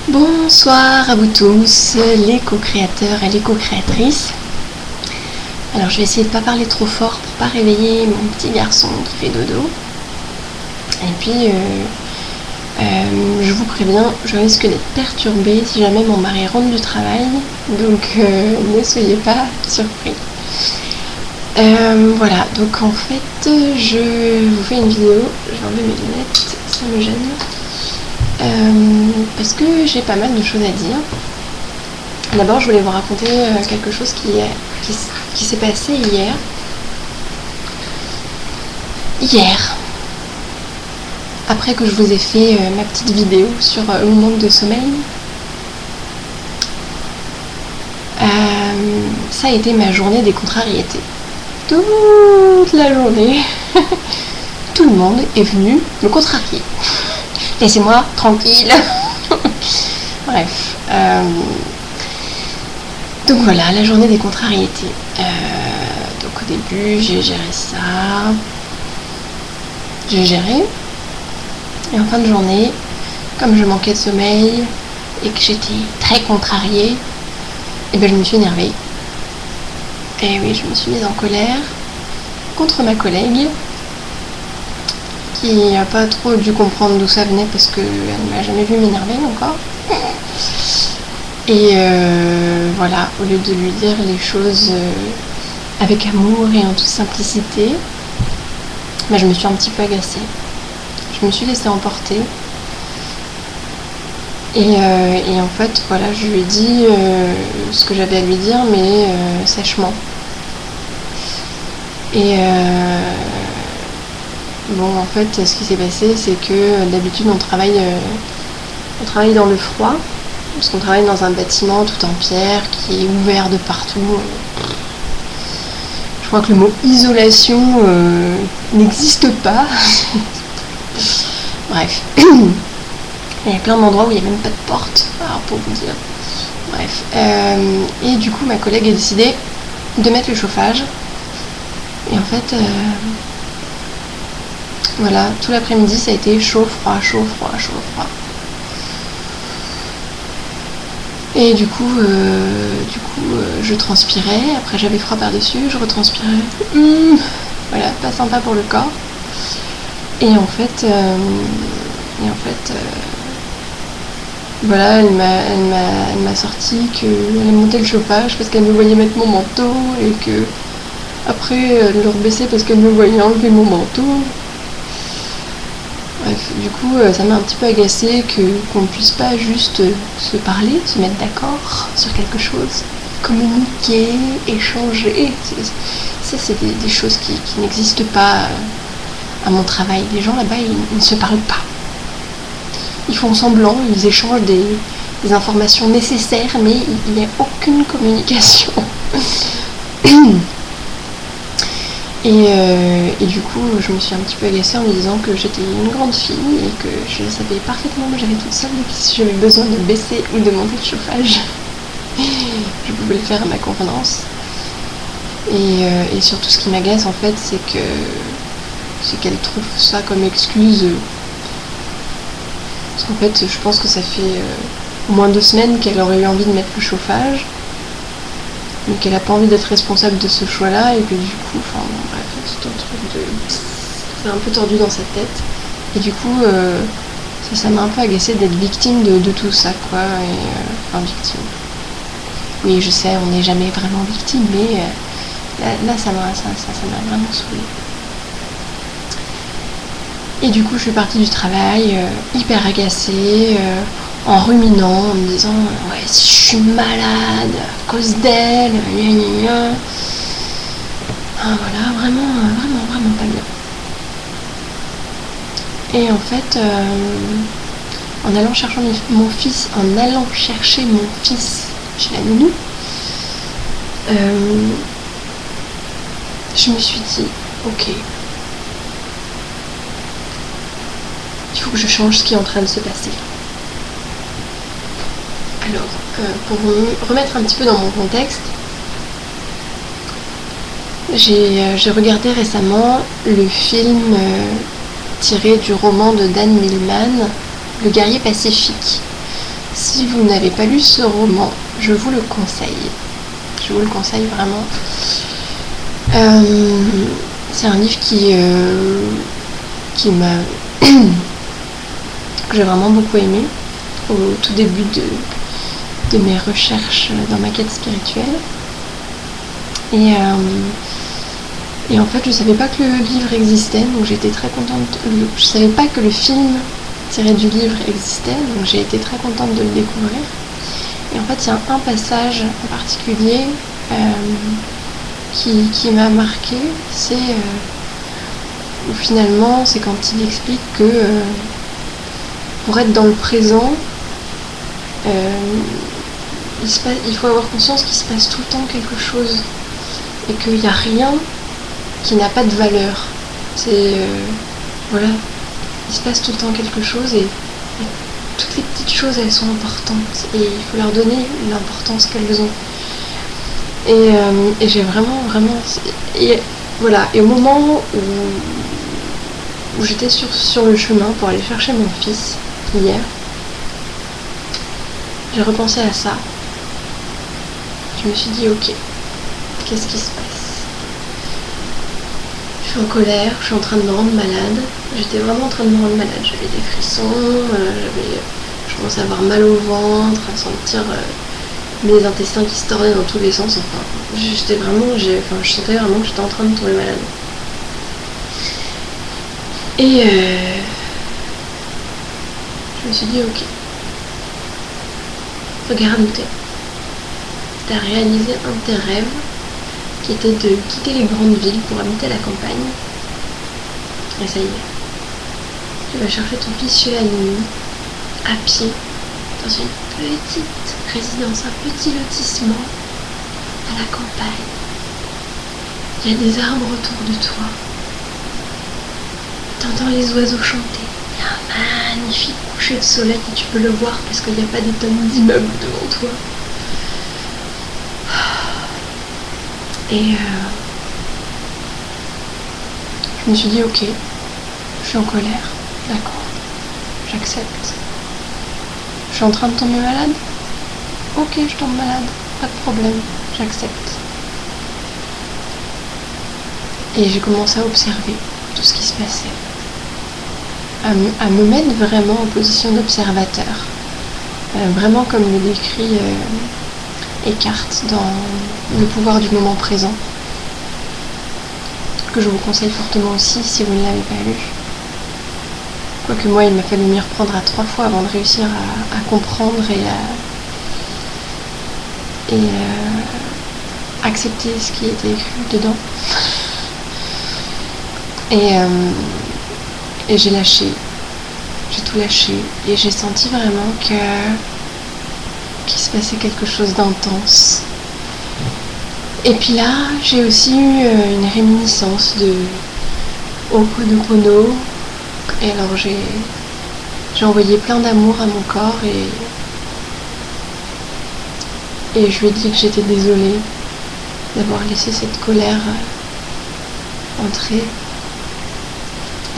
Bonsoir à vous tous, les co-créateurs et les co-créatrices. Alors je vais essayer de ne pas parler trop fort pour pas réveiller mon petit garçon qui fait dodo. Et puis je vous préviens, je risque d'être perturbée si jamais mon mari rentre du travail, donc ne soyez pas surpris. Voilà, donc en fait je vous fais une vidéo, je vais enlever mes lunettes, ça me gêne. Parce que j'ai pas mal de choses à dire. D'abord, je voulais vous raconter quelque chose qui s'est passé hier. Après que je vous ai fait ma petite vidéo sur mon manque de sommeil, ça a été ma journée des contrariétés. Toute la journée, tout le monde est venu me contrarier. Laissez-moi tranquille. Bref. Donc voilà, la journée des contrariétés. Donc au début, j'ai géré ça. J'ai géré. Et en fin de journée, comme je manquais de sommeil et que j'étais très contrariée, et ben je me suis énervée. Et oui, je me suis mise en colère contre ma collègue, qui n'a pas trop dû comprendre d'où ça venait parce qu'elle ne m'a jamais vu m'énerver encore. Et voilà, au lieu de lui dire les choses avec amour et en toute simplicité, je me suis un petit peu agacée. Je me suis laissée emporter. Et en fait, voilà, je lui ai dit ce que j'avais à lui dire, mais sèchement. Et bon, en fait, ce qui s'est passé, c'est que d'habitude, on travaille dans le froid, parce qu'on travaille dans un bâtiment tout en pierre, qui est ouvert de partout. Je crois que le mot isolation n'existe pas. Bref. Il y a plein d'endroits où il n'y a même pas de porte, alors pour vous dire. Bref. Et du coup, ma collègue a décidé de mettre le chauffage. Et en fait... voilà, tout l'après-midi ça a été chaud, froid, chaud, froid, chaud, froid. Et du coup, je transpirais, après j'avais froid par-dessus, je retranspirais. Voilà, pas sympa pour le corps. Et en fait, voilà, elle m'a sorti qu'elle montait le chauffage parce qu'elle me voyait mettre mon manteau et que après elle le rebaissait parce qu'elle me voyait enlever mon manteau. Bref, du coup, ça m'a un petit peu agacée qu'on ne puisse pas juste se parler, se mettre d'accord sur quelque chose, communiquer, échanger. Ça, c'est des choses qui n'existent pas à mon travail. Les gens là-bas, ils ne se parlent pas. Ils font semblant, ils échangent des informations nécessaires, mais il n'y a aucune communication. Et du coup, je me suis un petit peu agacée en me disant que j'étais une grande fille et que je savais parfaitement que j'avais toute seule et que si j'avais besoin de baisser ou de monter le chauffage, je pouvais le faire à ma convenance. Et surtout, ce qui m'agace en fait, c'est qu'elle trouve ça comme excuse. Parce qu'en fait, je pense que ça fait au moins 2 semaines qu'elle aurait eu envie de mettre le chauffage. Mais qu'elle n'a pas envie d'être responsable de ce choix-là et que du coup, enfin bon, bref, c'est un truc de... c'est un peu tordu dans sa tête. Et du coup, ça m'a un peu agacée d'être victime de tout ça, quoi. Enfin, victime. Oui, je sais, on n'est jamais vraiment victime, mais là, ça m'a vraiment saoulée. Et du coup, je suis partie du travail, hyper agacée, en ruminant, en me disant ouais, si je suis malade à cause d'elle, gna gna gna. Ah, voilà, vraiment pas bien. Et en fait, en allant chercher mon fils chez la nounou, je me suis dit ok, il faut que je change ce qui est en train de se passer. Alors, pour vous remettre un petit peu dans mon contexte, j'ai regardé récemment le film tiré du roman de Dan Millman, Le guerrier pacifique. Si vous n'avez pas lu ce roman, je vous le conseille. Je vous le conseille vraiment. C'est un livre qui m'a que j'ai vraiment beaucoup aimé au tout début de mes recherches dans ma quête spirituelle. Et en fait, je savais pas que le livre existait, donc j'étais très contente. Je savais pas que le film tiré du livre existait, donc j'ai été très contente de le découvrir. Et en fait, il y a un passage en particulier qui m'a marqué, c'est où finalement, c'est quand il explique que pour être dans le présent, il faut avoir conscience qu'il se passe tout le temps quelque chose et qu'il n'y a rien qui n'a pas de valeur. C'est voilà, il se passe tout le temps quelque chose et toutes les petites choses elles sont importantes et il faut leur donner l'importance qu'elles ont. Et j'ai vraiment et voilà, et au moment où j'étais sur le chemin pour aller chercher mon fils hier, j'ai repensé à ça. Je me suis dit ok, qu'est-ce qui se passe? Je suis en colère, je suis en train de me rendre malade. J'étais vraiment en train de me rendre malade. J'avais des frissons, je commençais à avoir mal au ventre, à sentir mes intestins qui se tordaient dans tous les sens. Enfin, je sentais vraiment que j'étais en train de tomber malade. Et je me suis dit ok, regarde où t'es. T'as réalisé un de tes rêves qui était de quitter les grandes villes pour habiter à la campagne. Et ça y est. Tu vas chercher ton fils chez la nuit, à pied, dans une petite résidence, un petit lotissement à la campagne. Il y a des arbres autour de toi. T'entends les oiseaux chanter. Il y a un magnifique coucher de soleil et tu peux le voir parce qu'il n'y a pas des tonnes d'immeubles devant toi. Et je me suis dit ok, je suis en colère, d'accord, j'accepte. Je suis en train de tomber malade? Ok, je tombe malade, pas de problème, j'accepte. Et j'ai commencé à observer tout ce qui se passait, à me mettre vraiment en position d'observateur, vraiment comme le décrit Eckhart dans Le pouvoir du moment présent, que je vous conseille fortement aussi si vous ne l'avez pas lu. Quoique moi, il m'a fallu m'y reprendre à 3 fois avant de réussir à comprendre et accepter ce qui était écrit dedans. Et j'ai lâché, j'ai tout lâché et j'ai senti vraiment qu'il se passait quelque chose d'intense. Et puis là, j'ai aussi eu une réminiscence de Ho'oponopono. Et alors j'ai envoyé plein d'amour à mon corps et je lui ai dit que j'étais désolée d'avoir laissé cette colère entrer.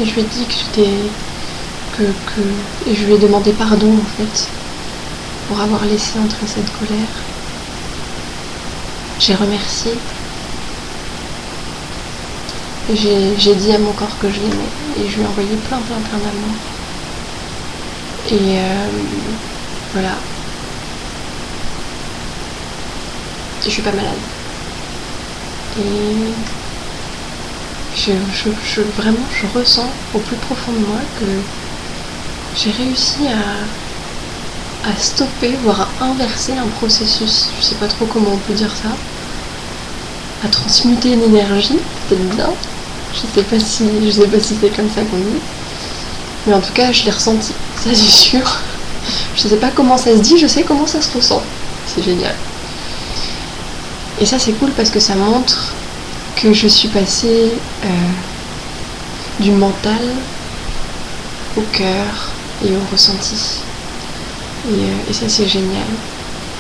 Et je lui ai dit et je lui ai demandé pardon en fait pour avoir laissé entrer cette colère. J'ai remercié. Et j'ai dit à mon corps que je l'aimais. Et je lui ai envoyé plein d'amour. Et voilà. Et je suis pas malade. Et vraiment, je ressens au plus profond de moi que j'ai réussi à stopper, voire à inverser un processus, je sais pas trop comment on peut dire ça, à transmuter une énergie, peut-être bien, je sais pas si c'est comme ça qu'on dit, mais en tout cas je l'ai ressenti, ça c'est sûr. Je sais pas comment ça se dit, je sais comment ça se ressent, c'est génial. Et ça c'est cool parce que ça montre que je suis passée du mental au cœur et au ressenti. Et ça c'est génial.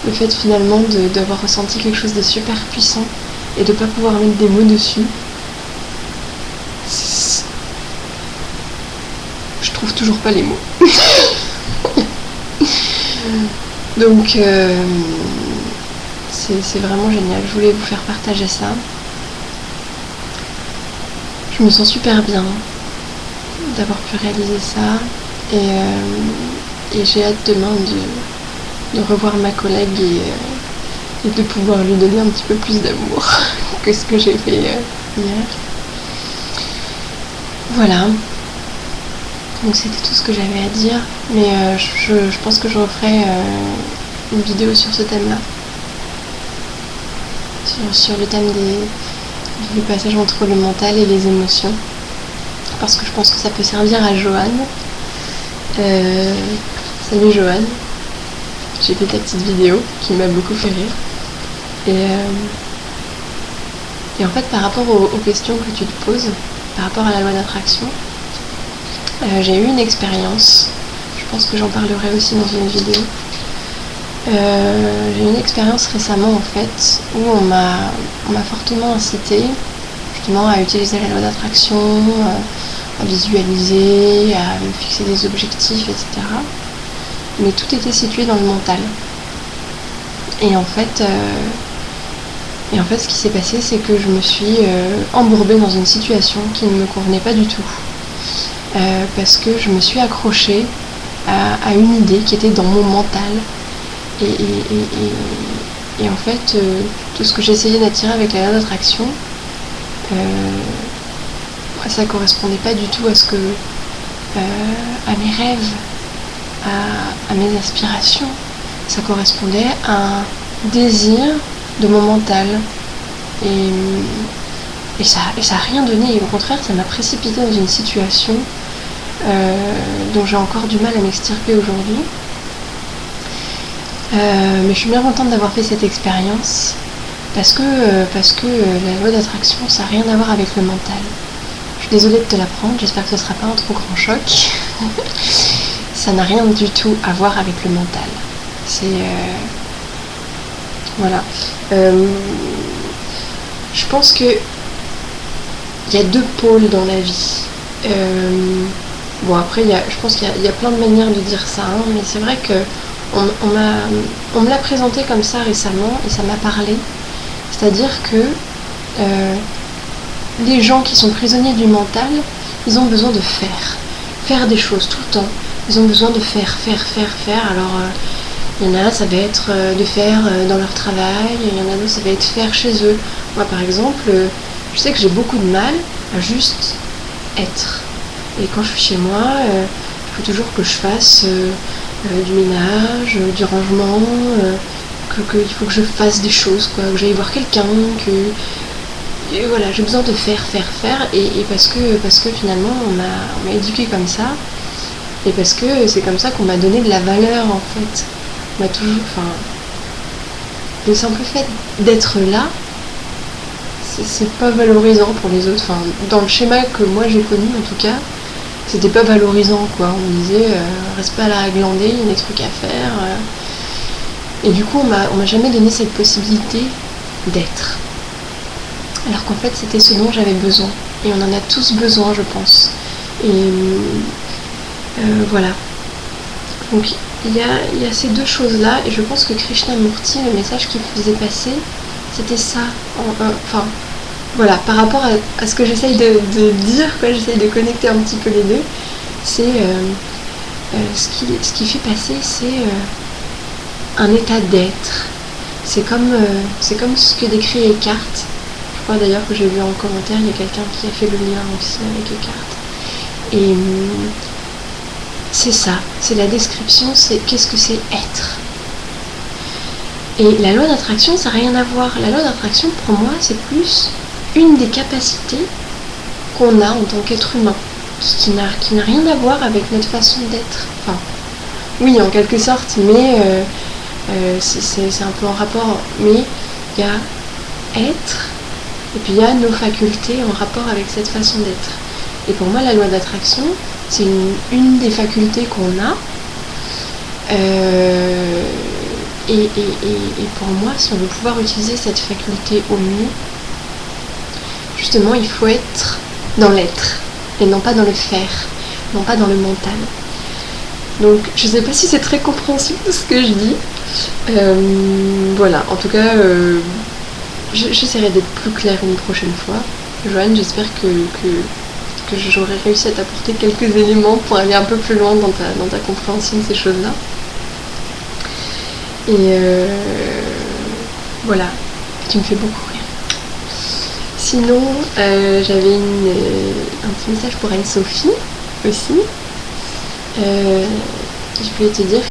Le fait finalement d'avoir ressenti quelque chose de super puissant et de ne pas pouvoir mettre des mots dessus. Je trouve toujours pas les mots. Donc c'est vraiment génial, je voulais vous faire partager ça. Je me sens super bien d'avoir pu réaliser ça et j'ai hâte demain de revoir ma collègue et de pouvoir lui donner un petit peu plus d'amour que ce que j'ai fait hier. Voilà, donc c'était tout ce que j'avais à dire, mais je pense que je referai une vidéo sur ce thème-là, sur le thème du passage entre le mental et les émotions, parce que je pense que ça peut servir à Joanne. Salut Joanne, j'ai fait ta petite vidéo qui m'a beaucoup fait rire, et en fait par rapport aux questions que tu te poses, par rapport à la loi d'attraction, j'ai eu une expérience, je pense que j'en parlerai aussi dans une vidéo. J'ai eu une expérience récemment en fait où on m'a fortement incité justement à utiliser la loi d'attraction, à visualiser, à me fixer des objectifs, etc. Mais tout était situé dans le mental. Et en fait, ce qui s'est passé, c'est que je me suis embourbée dans une situation qui ne me convenait pas du tout. Parce que je me suis accrochée à une idée qui était dans mon mental. Et en fait, tout ce que j'essayais d'attirer avec la loi d'attraction, ça correspondait pas du tout à mes rêves, à mes aspirations. Ça correspondait à un désir de mon mental. Et ça n'a rien donné. Et au contraire, ça m'a précipitée dans une situation dont j'ai encore du mal à m'extirper aujourd'hui. Mais je suis bien contente d'avoir fait cette expérience parce que la loi d'attraction, ça n'a rien à voir avec le mental. Je suis désolée de te l'apprendre, j'espère que ce ne sera pas un trop grand choc. Ça n'a rien du tout à voir avec le mental. C'est... voilà. Je pense que il y a deux pôles dans la vie. Bon après, je pense qu'il y a plein de manières de dire ça, hein, mais c'est vrai que on me l'a présenté comme ça récemment et ça m'a parlé. C'est-à-dire que les gens qui sont prisonniers du mental, ils ont besoin de faire des choses tout le temps. Ils ont besoin de faire. Alors il y en a, ça va être de faire dans leur travail, il y en a d'autres, ça va être faire chez eux. Moi par exemple, je sais que j'ai beaucoup de mal à juste être. Et quand je suis chez moi, il faut toujours que je fasse du ménage, du rangement, qu'il faut que je fasse des choses, quoi, que j'aille voir quelqu'un, et voilà, j'ai besoin de faire, et parce que finalement on m'a éduqué comme ça, et parce que c'est comme ça qu'on m'a donné de la valeur en fait. On m'a toujours, le simple fait d'être là, c'est pas valorisant pour les autres. Enfin, dans le schéma que moi j'ai connu en tout cas, c'était pas valorisant quoi. On me disait reste pas là à glander, il y a des trucs à faire. Et du coup on m'a jamais donné cette possibilité d'être. Alors qu'en fait c'était ce dont j'avais besoin. Et on en a tous besoin je pense. Et voilà. Donc il y a ces deux choses là et je pense que Krishnamurti, le message qu'il faisait passer, c'était ça. Enfin voilà, par rapport à ce que j'essaye de dire, quoi, j'essaye de connecter un petit peu les deux, c'est ce qui fait passer, c'est un état d'être. C'est comme ce que décrit Eckhart. Je crois d'ailleurs que j'ai vu en commentaire, il y a quelqu'un qui a fait le lien aussi avec Eckhart. Et c'est ça, c'est la description, c'est qu'est-ce que c'est être. Et la loi d'attraction, ça n'a rien à voir. La loi d'attraction, pour moi, c'est plus une des capacités qu'on a en tant qu'être humain, qui n'a rien à voir avec notre façon d'être. Enfin, oui, en quelque sorte, mais c'est un peu en rapport. Mais il y a être, et puis il y a nos facultés en rapport avec cette façon d'être. Et pour moi, la loi d'attraction, c'est une des facultés qu'on a. Et pour moi, si on veut pouvoir utiliser cette faculté au mieux, justement, il faut être dans l'être, et non pas dans le faire, non pas dans le mental. Donc je sais pas si c'est très compréhensible ce que je dis. Voilà, en tout cas, j'essaierai d'être plus claire une prochaine fois. Joanne, j'espère que j'aurai réussi à t'apporter quelques éléments pour aller un peu plus loin dans ta compréhension de ces choses-là. Et voilà, tu me fais beaucoup rire. Sinon, j'avais un petit message pour Anne-Sophie aussi. Je voulais te dire